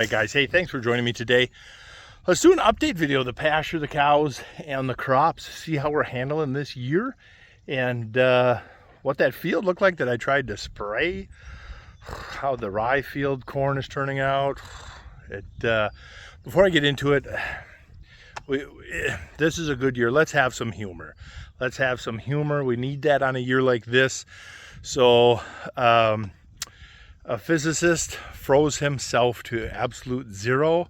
Hey guys, hey, thanks for joining me today. Let's do an update video of the pasture, the cows, and the crops. See how we're handling this year and what that field looked like that I tried to spray. How the rye field corn is turning out. Before I get into it, this is a good year. Let's have some humor. Let's have some humor. We need that on a year like this. So, a physicist froze himself to absolute zero,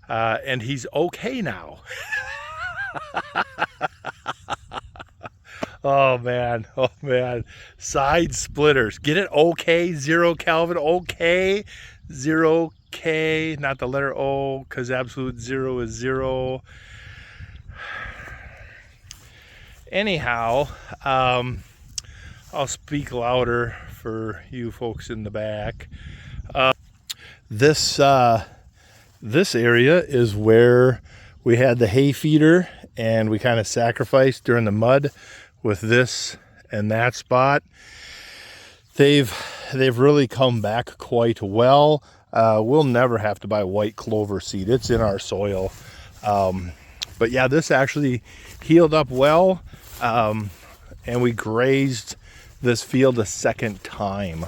and he's okay now. Oh man, side splitters. Get it? Okay, 0 Kelvin. Okay, 0 K, not the letter O, because absolute zero is zero. Anyhow, I'll speak louder for you folks in the back. This area is where we had the hay feeder, and we kind of sacrificed during the mud with this and that spot. They've really come back quite well. We'll never have to buy white clover seed. It's in our soil. But yeah, this actually healed up well, and we grazed this field a second time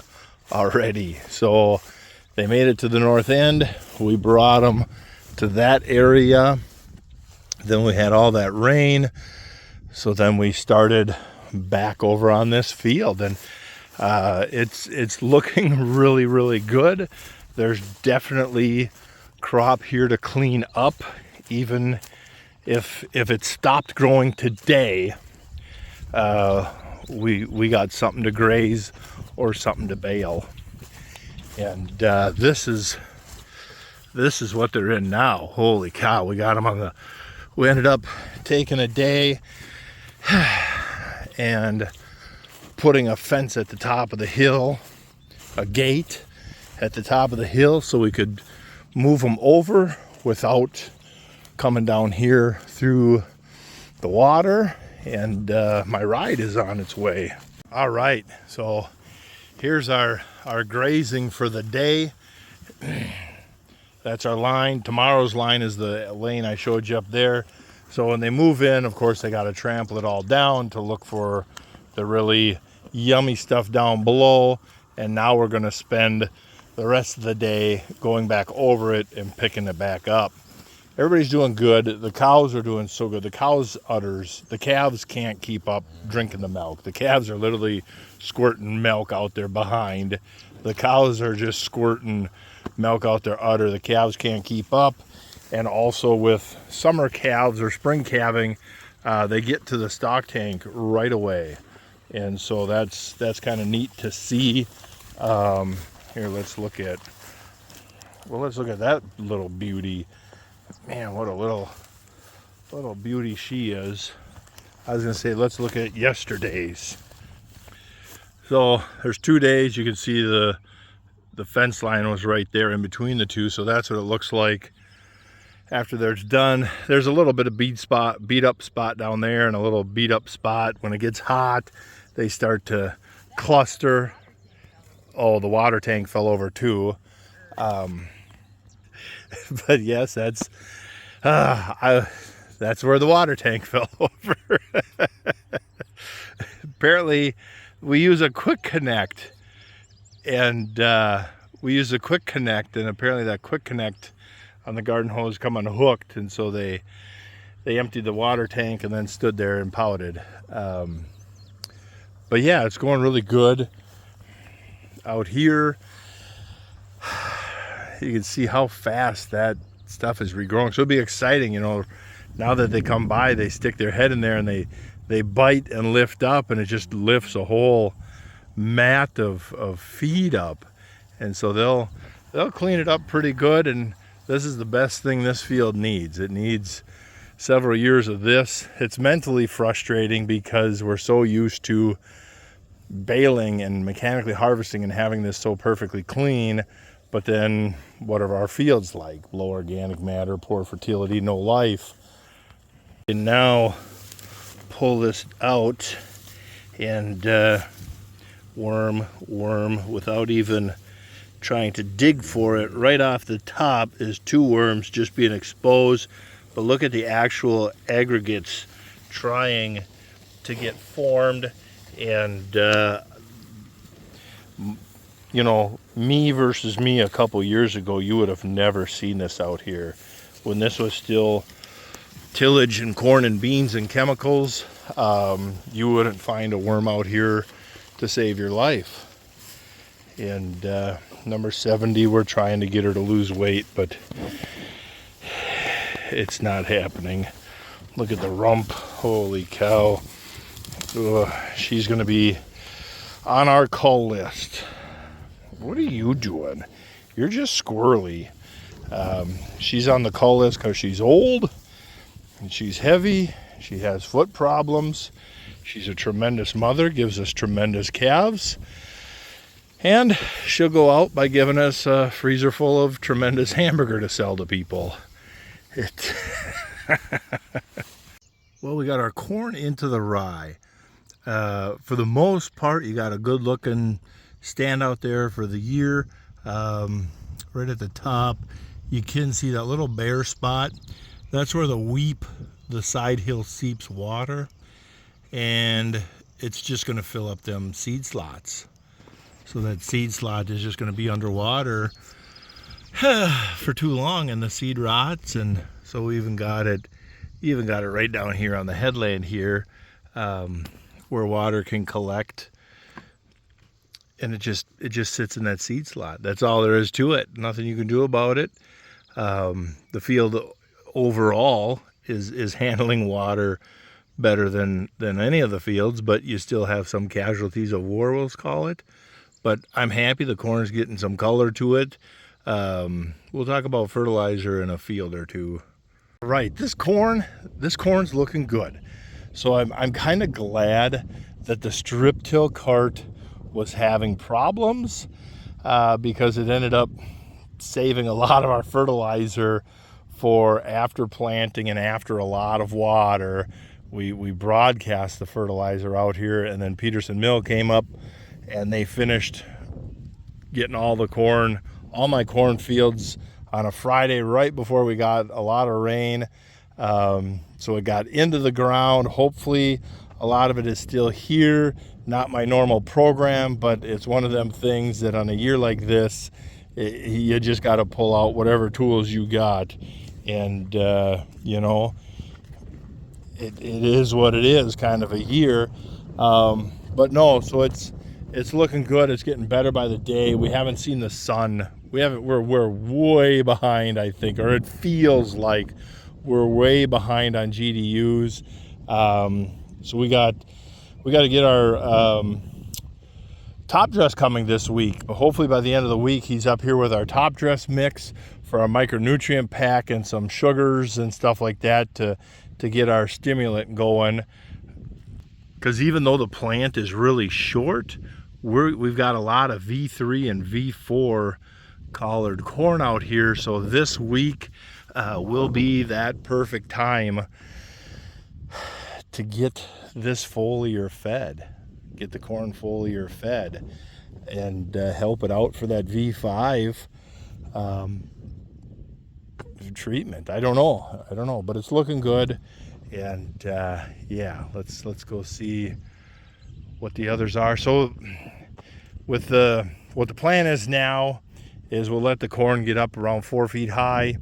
already. So they made it to the north end. We brought them to that area. Then we had all that rain. So then we started back over on this field, and it's looking really, really good. There's definitely crop here to clean up. Even if it stopped growing today, we got something to graze or something to bale. And this is what they're in now. Holy cow, we got them we ended up taking a day and putting a fence at the top of the hill, a gate at the top of the hill, so we could move them over without coming down here through the water. And my ride is on its way. All right, so here's our grazing for the day. That's our line. Tomorrow's line is the lane I showed you up there. So when they move in, of course, they got to trample it all down to look for the really yummy stuff down below. And now we're going to spend the rest of the day going back over it and picking it back up. Everybody's doing good. The cows are doing so good. The cows' udders, the calves can't keep up drinking the milk. The calves are literally squirting milk out there behind. The cows are just squirting milk out their udder. The calves can't keep up. And also with summer calves or spring calving, they get to the stock tank right away. And so that's kind of neat to see. Here, let's look at that little beauty. Man, what a little beauty she is. I was gonna say, let's look at yesterday's. So there's 2 days. You can see the fence line was right there in between the two. So that's what it looks like after there's done. There's a little bit of beat up spot down there, and a little beat up spot. When it gets hot, they start to cluster. Oh, the water tank fell over too. But yes, that's where the water tank fell over. Apparently, we use a quick connect, and apparently that quick connect on the garden hose come unhooked, and so they emptied the water tank and then stood there and pouted. But yeah, it's going really good out here. You can see how fast that stuff is regrowing. So it'll be exciting, now that they come by, they stick their head in there and they bite and lift up, and it just lifts a whole mat of feed up. And so they'll clean it up pretty good. And this is the best thing this field needs. It needs several years of this. It's mentally frustrating because we're so used to baling and mechanically harvesting and having this so perfectly clean. But then what are our fields like? Low organic matter, poor fertility, no life. And now pull this out and worm without even trying to dig for it. Right off the top is two worms just being exposed, but look at the actual aggregates trying to get formed. And you know, me versus me a couple years ago, you would have never seen this out here when this was still tillage and corn and beans and chemicals. You wouldn't find a worm out here to save your life. And number 70, we're trying to get her to lose weight, but it's not happening. Look at the rump. Holy cow. Ugh, she's going to be on our cull list. What are you doing? You're just squirrely. She's on the cull list because she's old and she's heavy. She has foot problems. She's a tremendous mother, gives us tremendous calves. And she'll go out by giving us a freezer full of tremendous hamburger to sell to people. Well, we got our corn into the rye. For the most part, you got a good looking stand out there for the year. Right at the top, you can see that little bare spot. That's where the side hill seeps water, and it's just going to fill up them seed slots. So that seed slot is just going to be underwater for too long, and the seed rots. And so we even got it right down here on the headland here, where water can collect, and it just sits in that seed slot. That's all there is to it. Nothing you can do about it. The field overall is handling water better than any of the fields, but you still have some casualties of war, we'll call it. But I'm happy the corn's getting some color to it. We'll talk about fertilizer in a field or two. Right, this corn's looking good. So I'm kind of glad that the strip till cart was having problems, because it ended up saving a lot of our fertilizer for after planting and after a lot of water. We broadcast the fertilizer out here, and then Peterson Mill came up and they finished getting all my cornfields on a Friday right before we got a lot of rain. So it got into the ground. Hopefully a lot of it is still here. Not my normal program, but it's one of them things that on a year like this, you just got to pull out whatever tools you got. And, you know, it is what it is, kind of a year. But no, so it's looking good. It's getting better by the day. We haven't seen the sun. We're way behind, I think, or it feels like we're way behind on GDUs. So we got to get our top dress coming this week. But hopefully by the end of the week, he's up here with our top dress mix for our micronutrient pack and some sugars and stuff like that to get our stimulant going. Because even though the plant is really short, we've got a lot of V3 and V4 collared corn out here. So this week will be that perfect time to get this foliar fed, get the corn foliar fed, and help it out for that V5 treatment. I don't know, but it's looking good. And yeah, let's go see what the others are. So what the plan is now is we'll let the corn get up around 4 feet high,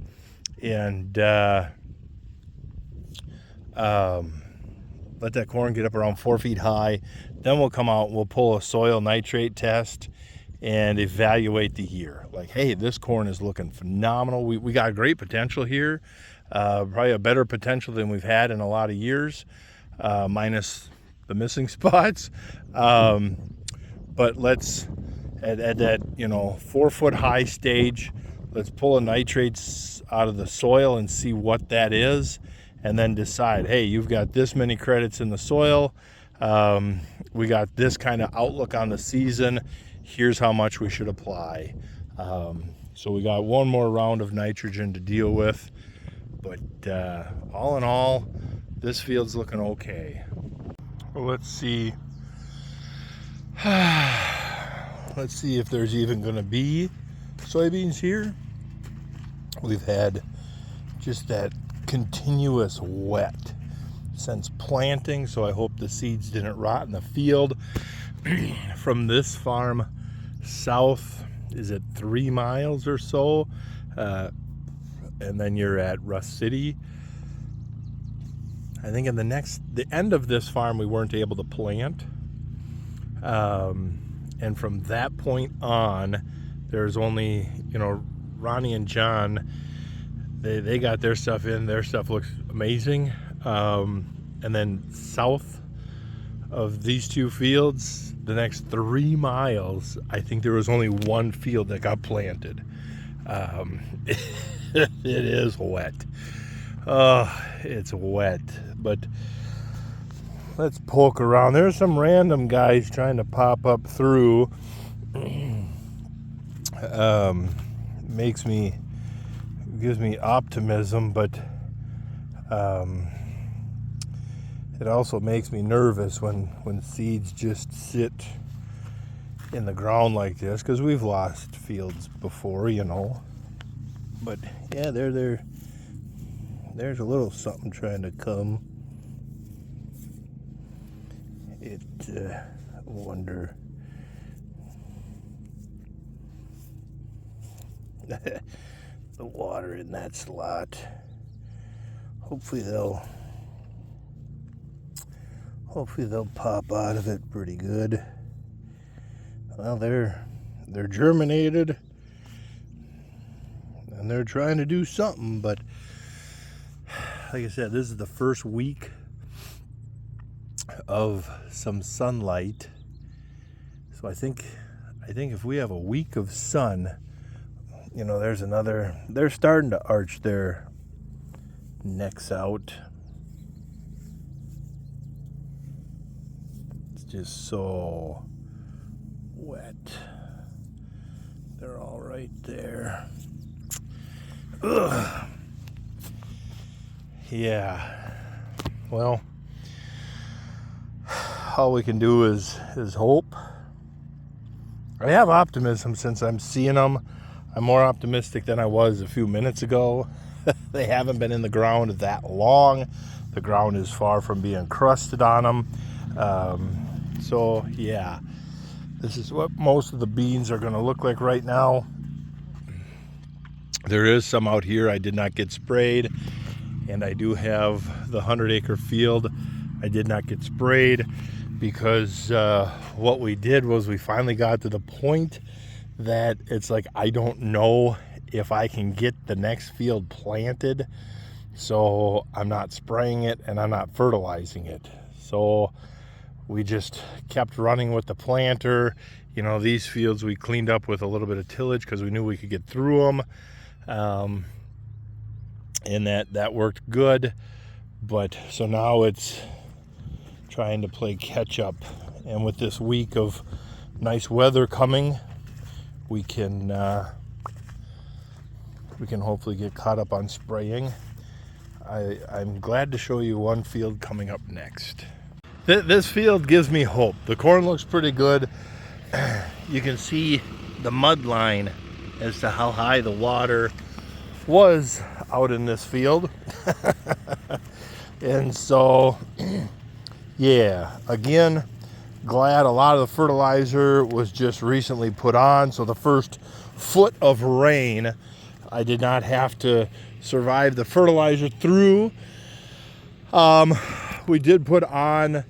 and let that corn get up around 4 feet high. Then we'll come out and we'll pull a soil nitrate test and evaluate the year. Like, hey, this corn is looking phenomenal. We got great potential here. Probably a better potential than we've had in a lot of years, minus the missing spots. But let's, at that 4 foot high stage, let's pull the nitrates out of the soil and see what that is, and then decide, hey, you've got this many credits in the soil. We got this kind of outlook on the season. Here's how much we should apply. So we got one more round of nitrogen to deal with. But all in all, this field's looking okay. Well, let's see. Let's see if there's even going to be soybeans here, we've had just that continuous wet since planting, so I hope the seeds didn't rot in the field. From this farm south, is it 3 miles or so? And then you're at Rust City. I think in the end of this farm, we weren't able to plant. And from that point on, there's only, Ronnie and John, they got their stuff in. Their stuff looks amazing. And then south of these 2 fields, the next 3 miles, I think there was only 1 field that got planted. It is wet. It's wet, but let's poke around. There's some random guys trying to pop up through. Gives me optimism, but it also makes me nervous when seeds just sit in the ground like this, because we've lost fields before, But yeah, there's a little something trying to come. I wonder. The water in that slot. Hopefully they'll pop out of it pretty good. Well, they're germinated and they're trying to do something, but like I said, this is the first week of some sunlight. So I think if we have a week of sun, they're starting to arch their necks out. It's just so wet. They're all right there. Ugh. Yeah. Well, all we can do is hope. I have optimism since I'm seeing them. I'm more optimistic than I was a few minutes ago. They haven't been in the ground that long. The ground is far from being crusted on them. So yeah, this is what most of the beans are going to look like right now. There is some out here I did not get sprayed, and I do have the 100-acre field I did not get sprayed because what we did was we finally got to the point that it's like, I don't know if I can get the next field planted, so I'm not spraying it and I'm not fertilizing it. So we just kept running with the planter. These fields we cleaned up with a little bit of tillage because we knew we could get through them, and that worked good. But so now it's trying to play catch up, and with this week of nice weather coming, we can hopefully get caught up on spraying. I'm glad to show you one field coming up next. This field gives me hope. The corn looks pretty good. You can see the mud line as to how high the water was out in this field. And so, yeah, again, glad a lot of the fertilizer was just recently put on. So the first foot of rain, I did not have to survive the fertilizer through. We did put on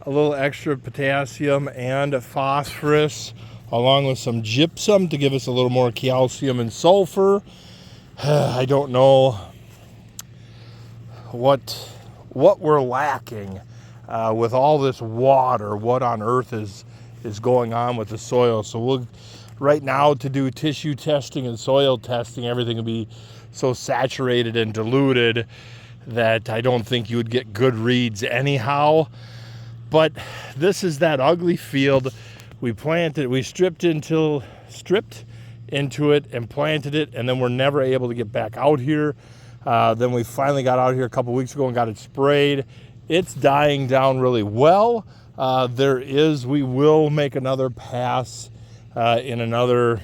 a little extra potassium and phosphorus along with some gypsum to give us a little more calcium and sulfur. I don't know what we're lacking with all this water. What on earth is going on with the soil? So we'll right now, to do tissue testing and soil testing, everything will be so saturated and diluted that I don't think you would get good reads anyhow. But this is that ugly field. We stripped into it and planted it, and then we're never able to get back out here. Then we finally got out here a couple weeks ago and got it sprayed. It's dying down really well. We will make another pass in another,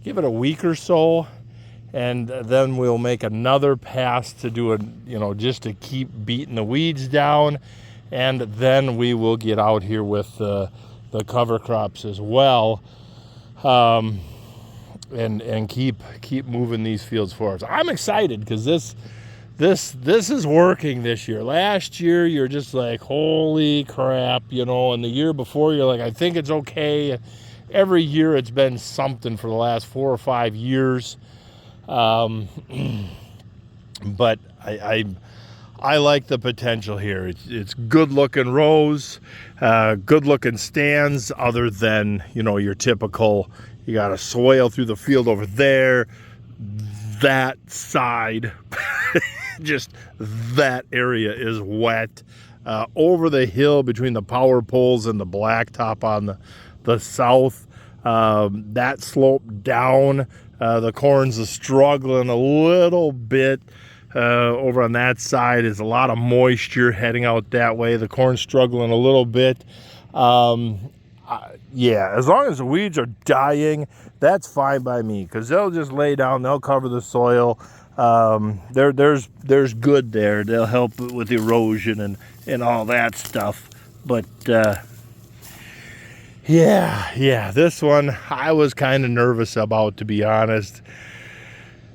give it a week or so, and then we'll make another pass to do just to keep beating the weeds down, and then we will get out here with the cover crops as well, and keep moving these fields forward. So I'm excited because this is working this year. Last year you're just like, holy crap, and the year before you're like, I think it's okay. Every year it's been something for the last 4 or 5 years. But I like the potential here. It's good looking rows, good looking stands, other than, your typical, you got a soil through the field over there, that side, just that area is wet. Over the hill between the power poles and the blacktop on the south, that slope down, the corn's is struggling a little bit. Over on that side is a lot of moisture heading out that way. The corn's struggling a little bit. Yeah, as long as the weeds are dying, that's fine by me, because they'll just lay down, they'll cover the soil. There's good there. They'll help with erosion and all that stuff. But yeah, this one I was kind of nervous about, to be honest,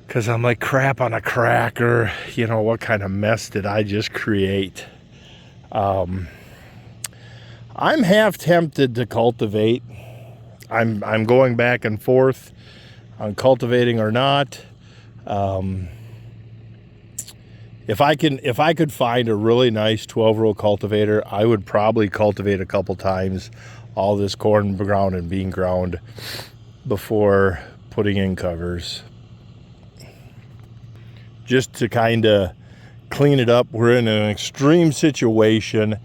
because I'm like, crap on a cracker, what kind of mess did I just create? I'm half tempted to cultivate. I'm going back and forth on cultivating or not. If I could find a really nice 12-row cultivator, I would probably cultivate a couple times all this corn ground and bean ground before putting in covers, just to kind of clean it up. We're in an extreme situation,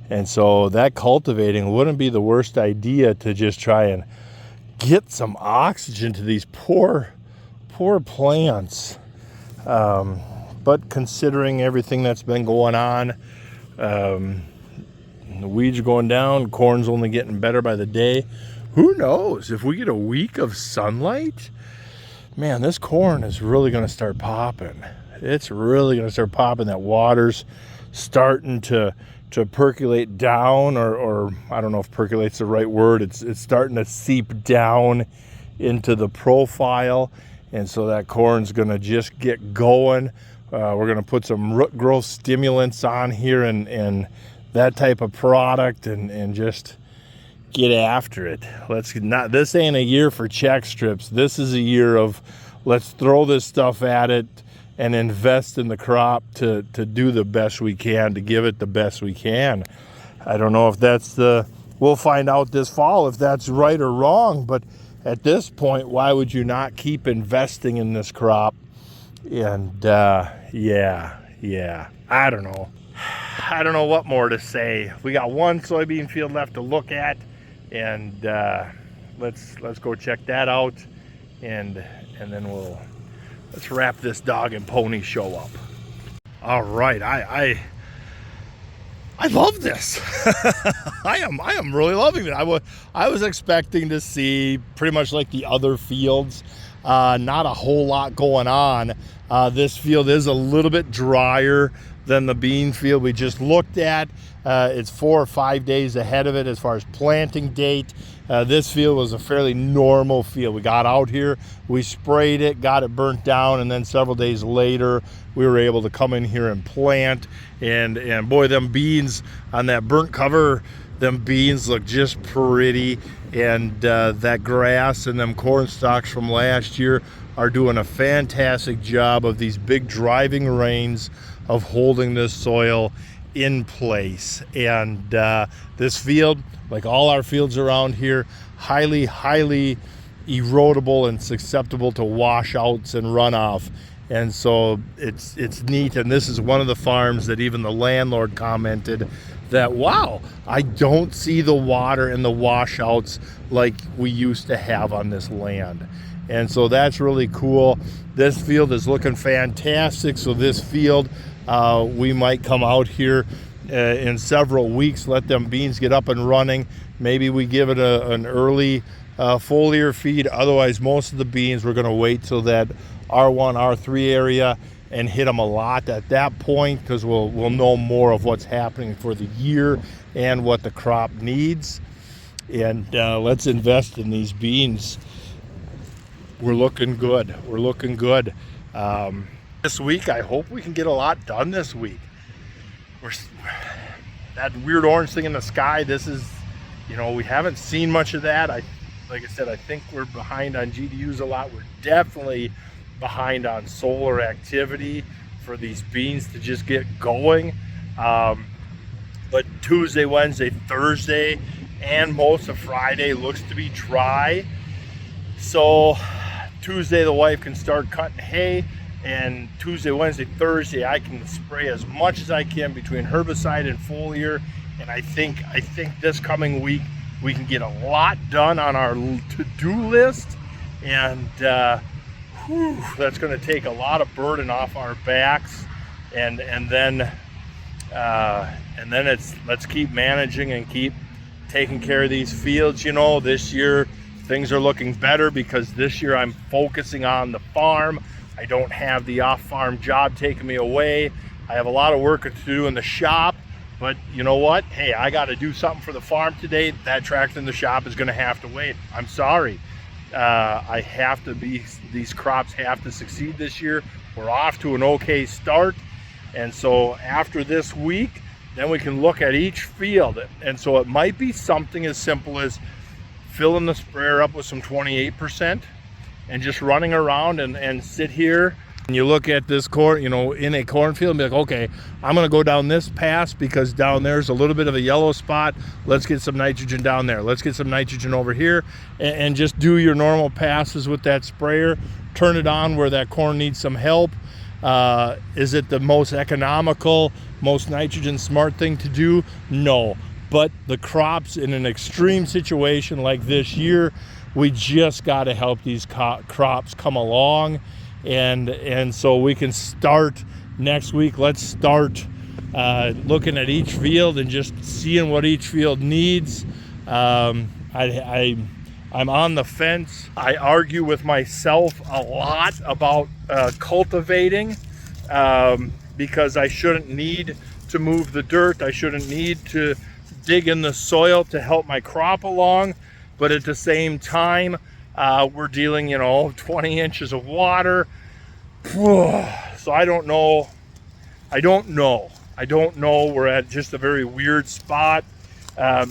and so that cultivating wouldn't be the worst idea, to just try and get some oxygen to these poor plants. But considering everything that's been going on, the weeds are going down, corn's only getting better by the day. Who knows, if we get a week of sunlight, man, this corn is really going to start popping. It's really going to start popping. That water's starting to percolate down, or I don't know if percolate's the right word. It's starting to seep down into the profile, and so that corn's going to just get going. We're going to put some root growth stimulants on here and that type of product, and just get after it. This ain't a year for check strips. This is a year of, let's throw this stuff at it and invest in the crop to do the best we can, to give it the best we can. I don't know if we'll find out this fall if that's right or wrong, but at this point, why would you not keep investing in this crop? And yeah, I don't know. I don't know what more to say. We got one soybean field left to look at, and let's go check that out, and then let's wrap this dog and pony show up. All right, I love this. I am really loving it. I was expecting to see pretty much like the other fields, not a whole lot going on. This field is a little bit drier than the bean field we just looked at. It's 4 or 5 days ahead of it as far as planting date. This field was a fairly normal field. We got out here, we sprayed it, got it burnt down, and then several days later we were able to come in here and plant. And boy, them beans on that burnt cover, them beans look just pretty. And that grass and them corn stalks from last year are doing a fantastic job of these big driving rains of holding this soil in place. And this field, like all our fields around here, highly erodible and susceptible to washouts and runoff. And so it's neat. And this is one of the farms that even the landlord commented that, wow, I don't see the water and the washouts like we used to have on this land. And so that's really cool. This field is looking fantastic. So this field, we might come out here in several weeks, let them beans get up and running. Maybe we give it an early foliar feed. Otherwise, most of the beans we're going to wait till that R1, R3 area and hit them a lot at that point, because we'll know more of what's happening for the year and what the crop needs. And let's invest in these beans. We're looking good. We're looking good. This week, I hope we can get a lot done this week. That weird orange thing in the sky, this is, you know, we haven't seen much of that. Like I said, I think we're behind on GDUs a lot. We're definitely behind on solar activity for these beans to just get going. But Tuesday, Wednesday, Thursday, and most of Friday looks to be dry. So Tuesday the wife can start cutting hay, and Tuesday, Wednesday, Thursday I can spray as much as I can between herbicide and foliar. And I think this coming week we can get a lot done on our to-do list, and that's going to take a lot of burden off our backs. And then it's, let's keep managing and keep taking care of these fields. You know, this year things are looking better because this year I'm focusing on the farm. I don't have the off-farm job taking me away. I have a lot of work to do in the shop, but you know what? Hey, I got to do something for the farm today. That tractor in the shop is going to have to wait. I'm sorry. I have to be, these crops have to succeed this year. We're off to an okay start. And so after this week, then we can look at each field. And so it might be something as simple as filling the sprayer up with some 28% and just running around and sit here. And you look at this corn, you know, in a cornfield and be like, okay, I'm gonna go down this pass because down there's a little bit of a yellow spot. Let's get some nitrogen down there. Let's get some nitrogen over here, and just do your normal passes with that sprayer. Turn it on where that corn needs some help. Is it the most economical, most nitrogen smart thing to do? No. But the crops in an extreme situation like this year, we just got to help these crops come along. And so we can start next week. Let's start looking at each field and just seeing what each field needs. I'm on the fence. I argue with myself a lot about cultivating because I shouldn't need to move the dirt. I shouldn't need to dig in the soil to help my crop along. But at the same time, we're dealing, you know, 20 inches of water. So I don't know. We're at just a very weird spot.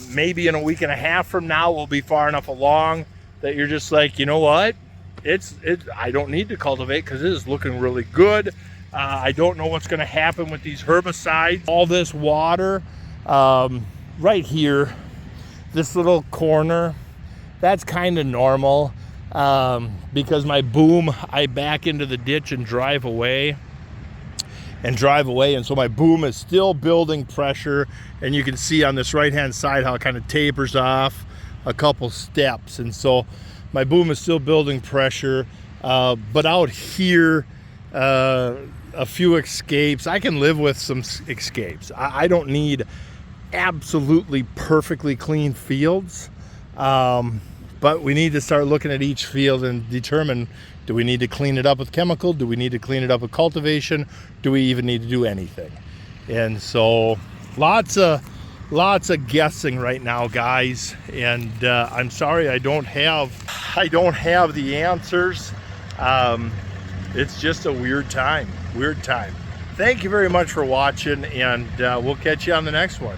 Maybe in a week and a half from now, we'll be far enough along that you're just like, you know what? I don't need to cultivate because it is looking really good. I don't know what's going to happen with these herbicides. All this water right here, this little corner, that's kind of normal because my boom, I back into the ditch and drive away. And so my boom is still building pressure, and you can see on this right hand side how it kind of tapers off a couple steps. And so my boom is still building pressure, but out here a few escapes. I can live with some escapes. I don't need absolutely perfectly clean fields, but we need to start looking at each field and determine, do we need to clean it up with chemical? Do we need to clean it up with cultivation? Do we even need to do anything? And so lots of guessing right now, guys. And I'm sorry I don't have the answers. It's just a weird time. Thank you very much for watching, and we'll catch you on the next one.